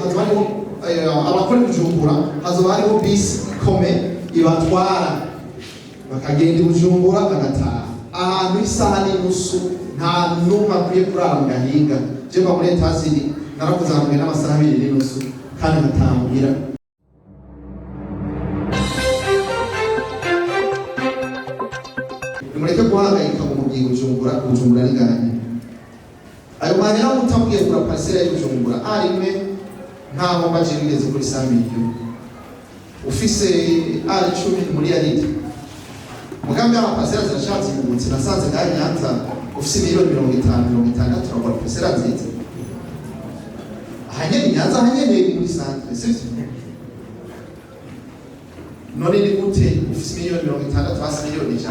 hazoba hariho abakora Bujumbura, hazoba hariho bisi ikome ibatwara bakagenda i Bujumbura bagataha ahantu isaha n'inusu, nta numwe akwiye kurara mu Gahinga. Je ba muri Etazini narakuze hamwe n'amasaha 2 n'inusu kandi ngatambira. Mureke guhangayika mu mugihe Bujumbura ni ganye. Ayo mwanya mutambuye kura parcelle ya Bujumbura arimwe ntaho baje bigeze kuri 100 million. Ufise ari 10 muri yarite. Mugambi ama parcelle zirashatse ibutsi nasanze ngaho Nyanza ufise miliyoni 50 turabona parcelle nziza. Hanyene Nyanza hanyene muri centre sivyo. None ni gute ufise miliyoni 60 basi miliyoni 100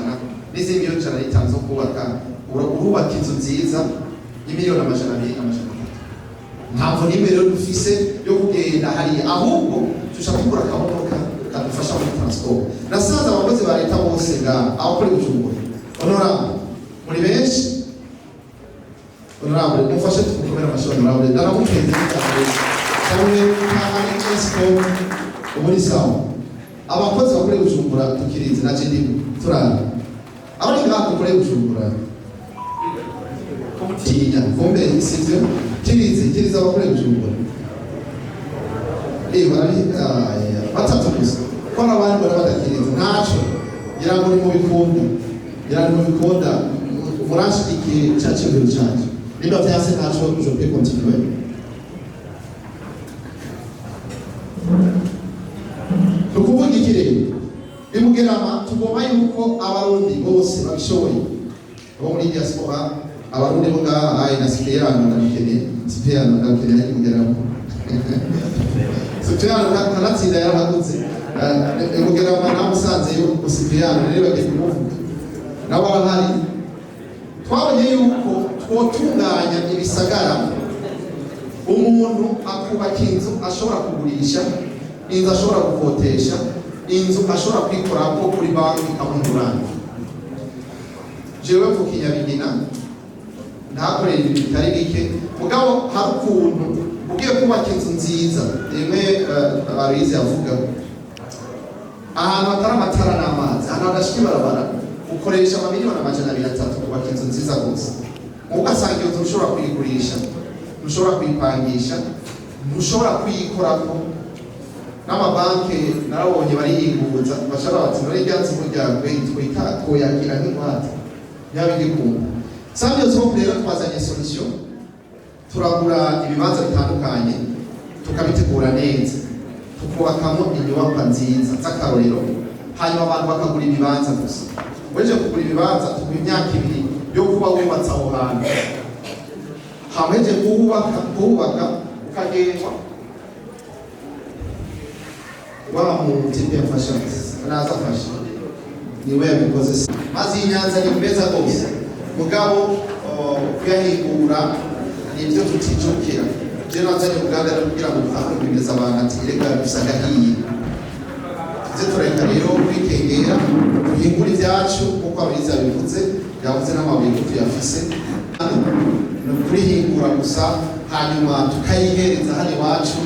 n'izi miliyoni 100 zo kubaka urubaka inzu nziza y'imiliyoni 200 ntabwo nimero dufise yo kugenda hari ahubwo tushakura akamodoka kadufasha mu transport. Nasanze abakozi ba leta bose abakora Bujumbura honorable muri benshi honorable mufashe tukumera amashuri honorable ndaramukeze cyane kandi transport muri sawa abakozi bakora Bujumbura tukirize na Jendibu turana abari ngaho bakora Bujumbura kumutinya kombe sivyo kirize abakora Bujumbura bari batatu gusa ko n'abandi barabatakiriza ntaco ngira ngo mu bikunda murashiki cyacu biro cyacu niba byase ntaco je peux continuer. Tukuvuga ikirere bimugerama tugomba yuko abarundi bose babishoboye bo muri diaspora abarundi bunga ai na Sipeyano ndakeneye bimugerama Sipeyano kanatsinda yarahagutse bimugerama namusanze yo Sipeyano rero bagiye kumuvuga nabo bahari twabonye yuko twotunganya ibisagara umuntu akubaka inzu ashobora kugurisha, inzu ashobora gukotesha, inzu ashobora kwikora ko kuri banki kamungurana. Jewe mvukinyabigina ntakorera ibintu bitari bike mugabo hari ukuntu ugiye kubaka inzu nziza rimwe abarizi avuga ahantu hatari amatara n'amazi ahantu hadashika ibarabara ukoresha amamiliyoni 200 kubaka inzu nziza gusa ugasanga iyo nzu ushobora kuyigurisha, ushobora kuyipangisha, ushobora kuyikorako n'amabanki narabonye bariyiguza bashaka bati muri ryanze mujyagwe twita koyagira nk'intwate yabigikunda. Samye zo rero twazanye solution turagura ibibanza bitandukanye tukabitegura neza tukubakamo inyubako nziza z'akarorero hanyuma abantu bakagura ibibanza gusa. Weje kugura ibibanza tuguha imyaka 2 yo kuba wubatse aho hantu hameje kubaka ukagengwa wa mu tipe fashion anaza fashion niwe yabikoze mazi Nyanza ni mbeza gose mugabo kuyahingura nibyo tuticukira je nazanye Uganda kugira ngo dufate kubigeza abantu ati reka bisaga hiyi ze tureka rero kwikengera guhingura ibyacu uko abiza bivuze yavuze n'amabuye tuyafise no kurihingura gusa hanyuma tukayihereza hano iwacu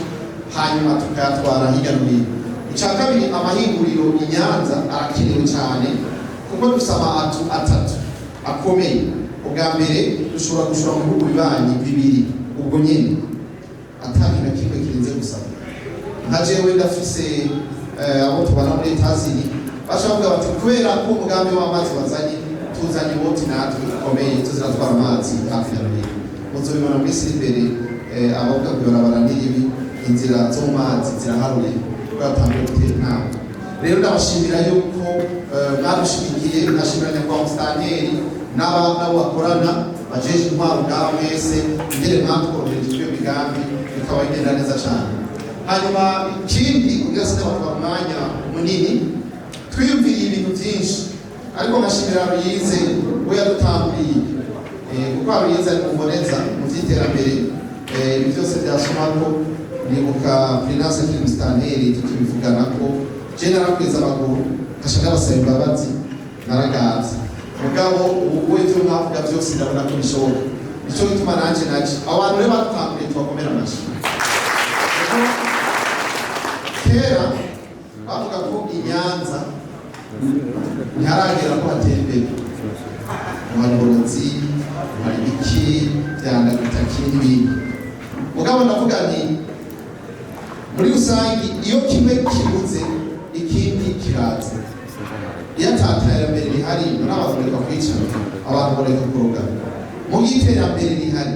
hanyuma tukayatwara hirya no hino. Icya kabiri amahinguriro i Nyanza arakenewe cyane kuko dufite amatu atatu akomeye. Ubwa mbere dushobora gushora mu bihugu bibanyi 2 ubwo nyine atari na kimwe kirenze gusaba nka jewe ndafise abo tubana muri Etazini bashavuga bati kubera ko umugambi w'amazi wazanye tuzanye boti natwe ukomeye tuziratwara amazi hafi ya Ruhire muzobibona muri Sibere abavuga ko barabaranira ibi inzira zo mu mazi ziraharuye batangiye gutera intambwe. Rero ndabashimira yuko mwarushigikiye nashimira nyakwa Mustanteri n'abo bakorana bajeje intwaro ngaho mwese ingere mwatworohereje ibyo migambi bikaba bigenda neza cyane. Hanyuma ikindi kugira ngo sinabakwa umwanya munini twiyumviriye ibintu byinshi ariko nkashimira Ruyize we yadutanguriye kuko Ruyize ari kumboneza mu by'iterambere ibi byose byasomako nibuka Finance Mustanteri tukibivugana ko general kwiza abaguru kashaka basaba imbabazi naragaza mugabo ubwo ivyo mwavuga byose ndabona ko bishoboka icyo gituma nanje abantu rero batanguriye twakomera amashi ntiharagera ko hatera imbere ubuhanuzi hari iki byandagutaki n'ibindi. Mugabo ndavuga nti muri rusange iyo kimwe kibuze ikindi kiraza. Iyo ataterambere rihari n'abantu bareka kwicara, abantu bareka kuroga. Mu iterambere rihari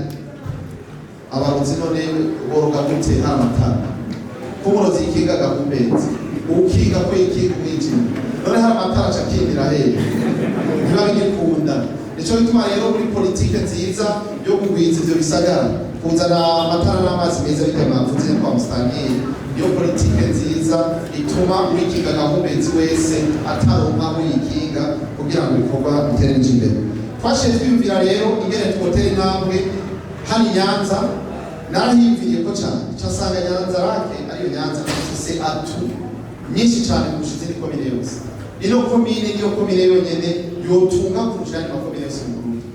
abaruzi none boroga gute amatara kumurozi ikiga gakumbezi ukiga ko ikiga umwijima none hari amatara acakindira hehe niba bigikunda. Nico bituma rero muri politike nziza yo kugwiza ivyo bisagara kuzana amatara n'amazi meza bitamavuze kwa mustangiri, iyo politike nziza ituma uwikiga gakumbezi wese ataronka aho yikinga kugira ngo ibikorwa bitere imbere. Twashiye twiyumvira rero ingene twotera intambwe hano Nyanza. Narahimviriye ko cyane cyasanga Nyanza rake ariyo Nyanza ifise atu nyinshi cyane kurusha izindi komine yose. Ino komine niyo komine yonyene yotunga kurusha andi makomine yose mu Burundi,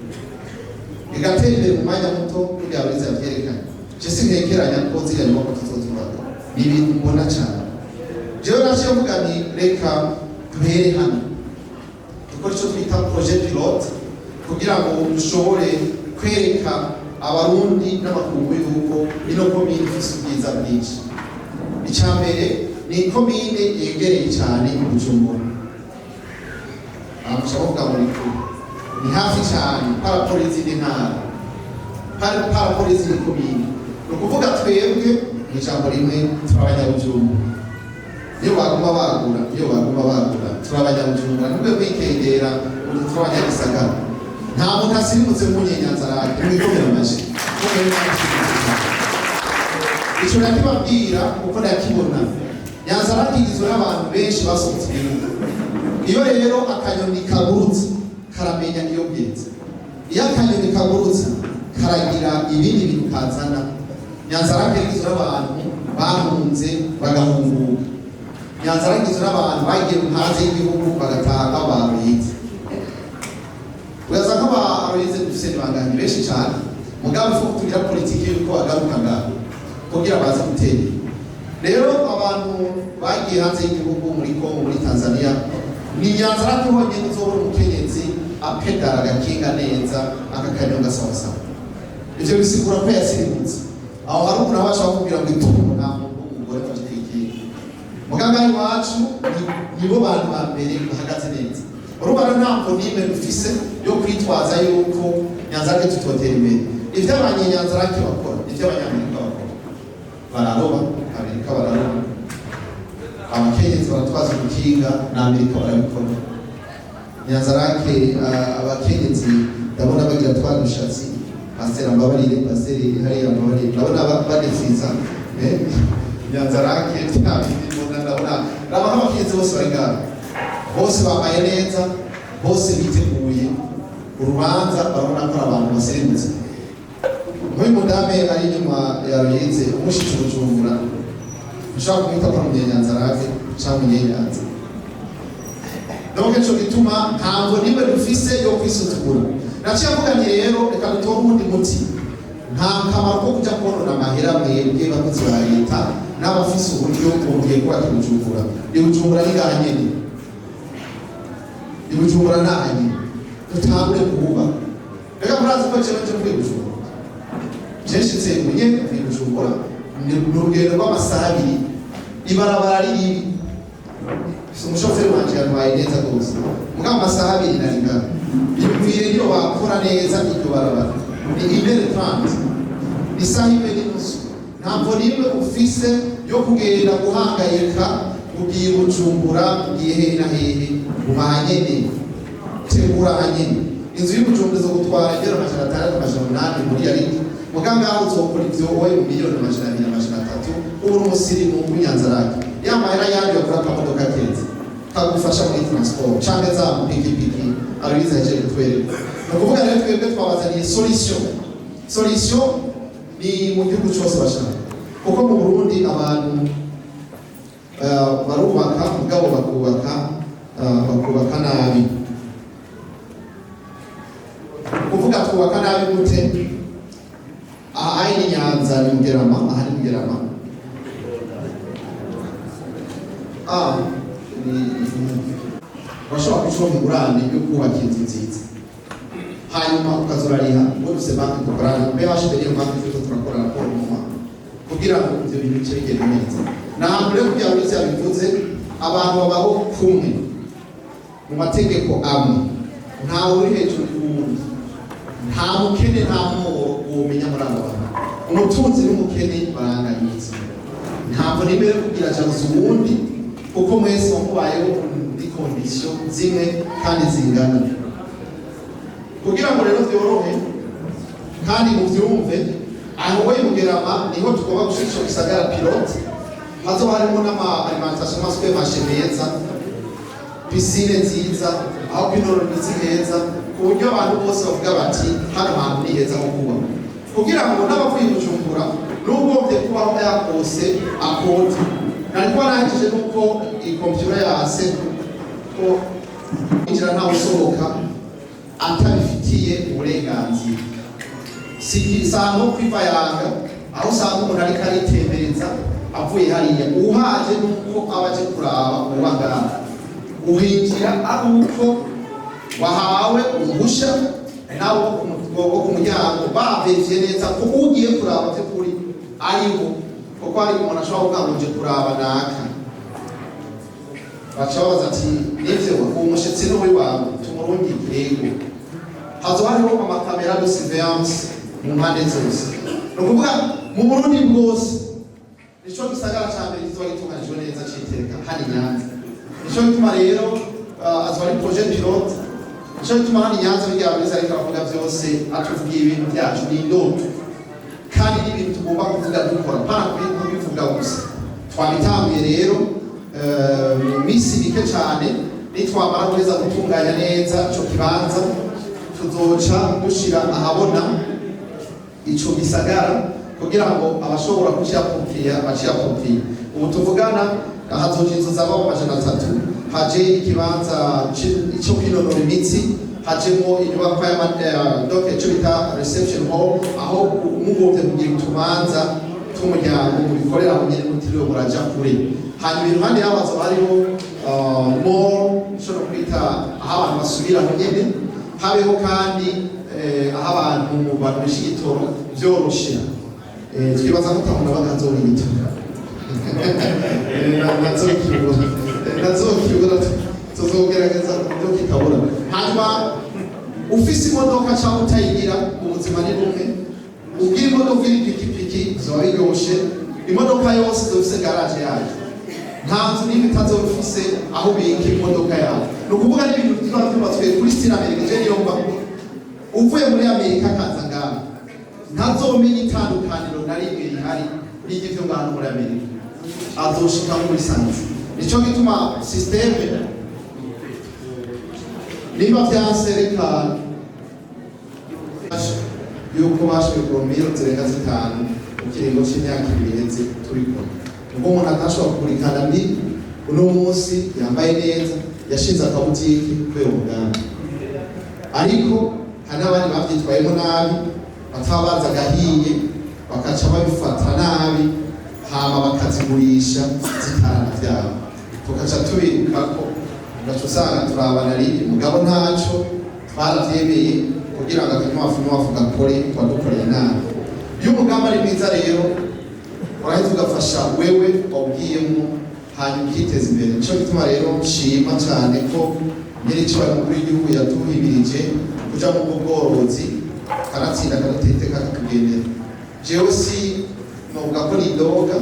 igatera imbere mu mwanya muto kugira ngo bize byerekane. Jesi ntekeranya ko ziriya nyubako tuzozubaga ni ibintu mbona cyane. Jewe naciye mvuga ni reka duhere hano dukora icyo twita projet pilote kugira ngo dushobore kwereka abarundi n'abakungu yuko ino komine ifise ubwiza bwinshi. Icyambere ni komine yegereye cyane Bujumbura, abavuga muri ni hafi cyane paraporo izindi ntara, paraporo izindi komine. Ni ukuvuga twebwe mu ijambo rimwe turabanyabujumbura. Iyo baguma bagura turabanyabujumbura nubwo kwikengera turabanyagisagara. Nta muntu asirimutse mu Nyanza rake mwikomera amaje icyo nakibabwira kuko nakibona. Nyanza rake igizwe n'abantu benshi basohotse igihugu. Iyo rero akanyoni kagurutse karamenya iyo bwetse, iyo akanyoni kagurutse karagira ibindi bintu kazana. Nyanza rake igizwe n'abantu bahunze bagahunguka. Nyanza rake igizwe n'abantu bagiye hanze y'igihugu bagataha abantu yize. Uyaza nk'aba abayize dufise n'abangani benshi cyane, mugambi wo kugira politiki yuko agarukaga kugira baza gutera. Rero abantu bagiye hanze y'igihugu muri Kongo, muri Tanzania, ni Nyanza rake honyine uzobona umukenyezi apedara agakinga neza akakanyonga sawa. Ivyo bisigura ko yasirimutse. Aho hari umuntu abasha kugira ngo itungo nta muntu umugore bagiye. Muganga wacu nibo bantu ba mbere bahagaze neza. Urubara ntabwo nimwe rufise yo kwitwaza yuko Nyanza rake tutotera imbere. Ivyo abanyenyanza rake bakora, ivyo abanyamerika bakora. Bararoba, Amerika bararoba. Abakenyezi baratwaza ubukinga na Amerika barabikora. Nyanza rake abakenyezi ndabona bagira twadushatsi pasera mbabarire paseri hariya mbabarire ndabona badefisa Nyanza rake twabibona ndabona abakenyezi bose barigana. Bose bambaye neza, bose biteguye urubanza, barabona ko abantu baserutse. Muri mudame ari inyuma ya Ruyenze umushitsi Bujumbura ushaka kumwita ko Nyanza rake cyangwa Nyanza. Donc cyo gituma ntabwo niwe dufise yo kwisuzugura. Naciye avuga ni rero reka dutore ubundi muti. Nta kamaro ko kujya korona amahera mwebwe bakozi ba leta n'abafise uburyo bwongeye kuba Bujumbura. Bujumbura ni gahanyene. Bujumbura nahanye tutangure kuba reka murazi ko cyo muri Bujumbura cyeshitse munye muri Bujumbura ni urugendo rw'amasaha 2 ibarabara riri umushoferi wanje yantwaye neza rwose muga amasaha 2 naringa yumvire niyo bakora neza iryo barabara ni 1:30 ni saha 2 n'inusu. Ntabwo nimwe ufise yo kugenda guhangayika ugiye Bujumbura ugiye hehe na hehe umanyene teguranye inzu y'Ubujumbura zo gutwara igero 600 muri ari muganga aho uzokora ivyo wowe mu miliyoni 200 uri umusirimu mu Nyanza rake yamahera yandi yakora akamodoka keza kagufasha muri transport cyangwa za pikipiki abiza je gutwereka. Nukuvuga rero twebwe twabazaniye solution ni mu gihugu cyose bashaka kuko mu Burundi abantu barubaka mugabo bakubaka nabi. Kuvuga twubaka nabi gute? Aha ni Nyanza ni Mugerama, aha ni Mugerama. urashobora kushora ingurane yo kubaka inzu nziza hanyuma ukazorariha ngo duse banki dukorana BHB niyo banki turi turakora raporo mu kugira ngo ibyo bintu bice bigende neza ntabwo rero kugira ngo bivuze abantu babaho kumwe mu mategeko amwe ntawe uri hejuru y'uwundi nta mukene nta umenya muri abo bantu umutunzi n'umukene baranganyitse ntabwo nimere kugira jabuze uwundi kuko mwese wamubayeho muri kondisiyo zimwe kandi zingana kugira ngo rero byorohe kandi mubyumve aho we mugerama niho tugomba gushyikirizwa gisagara pilote hazo harimo n'ama-alimentation maswe mashemeza pisine nziza aho kwinoro nziza ku buryo abantu bose bavuga bati hano hantu ni heza ho kuba kugira ngo n'abavuye Bujumbura n'ugombye kubaho yakose akode nariko arangije nuko ikompyuta yase ko injira ntawe usohoka atabifitiye uburenganzira sikisano kwiva yanga aho usanga umuntu ariko aritembereza avuye hariya uhaje nuko abaje kuraba ubangana uhinjira aho uko wahawe uruhusha nawe wo ku muryango bavevye neza ko ugiye kuraba by'ukuri ariho kuko ari umuntu ashobora kuvuga ngo nje kuraba naka baca babaza ati nivyo umushyitsi n'uwi wawe tumurundi yego hazo hariho amakamera de surveillance mu mpande zose ni ukuvuga mu Burundi bwose nico gisagara ca mbere kizoba gitunganijwe neza citereka hari Nyanza nico gituma rero azwa ari projet pilote nico gituma hari Nyanza bigira beza ariko avuga byose atuvugiye ibintu byacu ni indoto kandi n'ibintu tugomba kuvuga dukora pana kubivuga gusa twabitambiye rero misi bike cyane nitwamara kuza gutunganya neza ico kibanza tuzoca dushira ahabona ico gisagara kugira ngo abashobora kucyapopia bacyapopia ubu tuvugana hazoje inzu z'ababo 300 haje ikibanza ico kwinonora imitsi hajemo inyubako ya donc ico bita reception hall aho umugombye kugira utubanza tw'umuryango bikorera mu nyene mutiriwe muraja kure hanyuma iruhande y'abazo hariho mall cyo kwita aho abantu basubira mu nyene habeho kandi aho abantu bakoresha igitoro byoroshe twibaza ko utabona bagazora igitoro nazokibura tuzogerageza kubyo kitabura hanyuma ufise imodoka cyangwa utayigira ubuzima ni bumwe ubwira imodoka iri pikipiki zoba biryoshe imodoka yose zofise garage yayo nta nzu n'imwe itazofise aho ubika imodoka yawe ni ukuvuga n'ibintu tuba tubatswe kuri style Amerika je niyo mba uvuye muri Amerika kaza ngaho ntazomenya itandukaniro na rimwe rihari n'igivyo ngano muri Amerika azoshika muri sanze nico gituma systeme niba vyanserekana yuko bashwe promiro zirenga 5 ukiringo c'imyaka 2 turiko ubwo umuntu atashobora kukurikana mbi uno munsi yambaye neza yashinze akabutiki kwe umuganda ariko hari n'abandi bavyitwayemo nabi batabaza gahiye bakaca babifata nabi hama bakazigurisha zitarana vyabo tukaca tubiruka ko ngaco usanga turabana riri mugabo ntaco twaravyemeye kugira ngo akanywafu n'uwavuga kore wadukoreye nabi iyo umugambi ari mwiza rero urahita ugafasha wewe wabwiyemo hanyuma ukiteza imbere nico gituma rero nshima cyane ko nyir'icubahiro mukuru w'igihugu yatuhimirije kuja mu bworozi karatsinda kadateteka katugendera jewe si novuga ko nidoga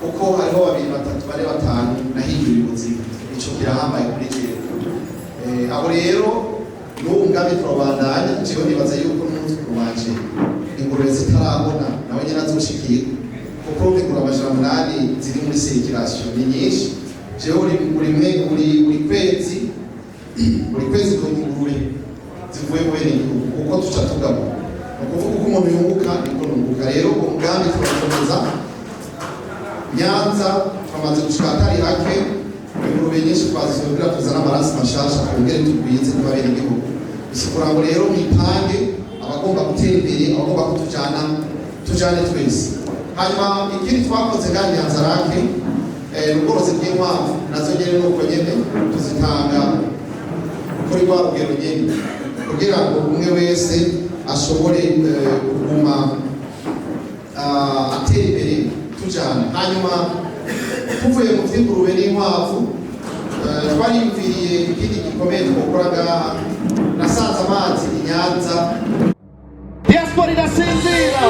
kuko hariho 2 3 4 5 nahindura ubuzima ico kirahambaye kuri jewe abo rero n'ubu ngabe turabandanya jewe nibaza yuko n'umutwe wanje ingurube zitarabona nawe nyine azoshikiye kuko ingurube amajana 8 ziri muri circulation ni nyinshi jewe buri kwezi ko ingurube zivuye mu bene uko tuca tugabo ukuvuga uko umuntu yunguka niko nunguka rero umugambi turakomeza Nyanza twamaze gushika atari hake ingurube nyinshi twazizobwira tuzana amaraso mashasha kongere tugwize kuba bene igihugu bisikura ngo rero mwipange abagomba gutera imbere abagomba tujane twese hanyuma ikindi twakoze kandi Nyanza rake ubworozi bw'inkwavu nazo nyene nuko nyene tuzitanga kuri rwa rugero nyine kugira ngo umwe wese ashobore kuguma atera imbere tujyana. Hanyuma tuvuye mu by'ingurube n'inkwavu twariyumviriye ikindi gikomeye twakora ngaha. Nasanze amazi i Nyanza. Diaspora irasinzira.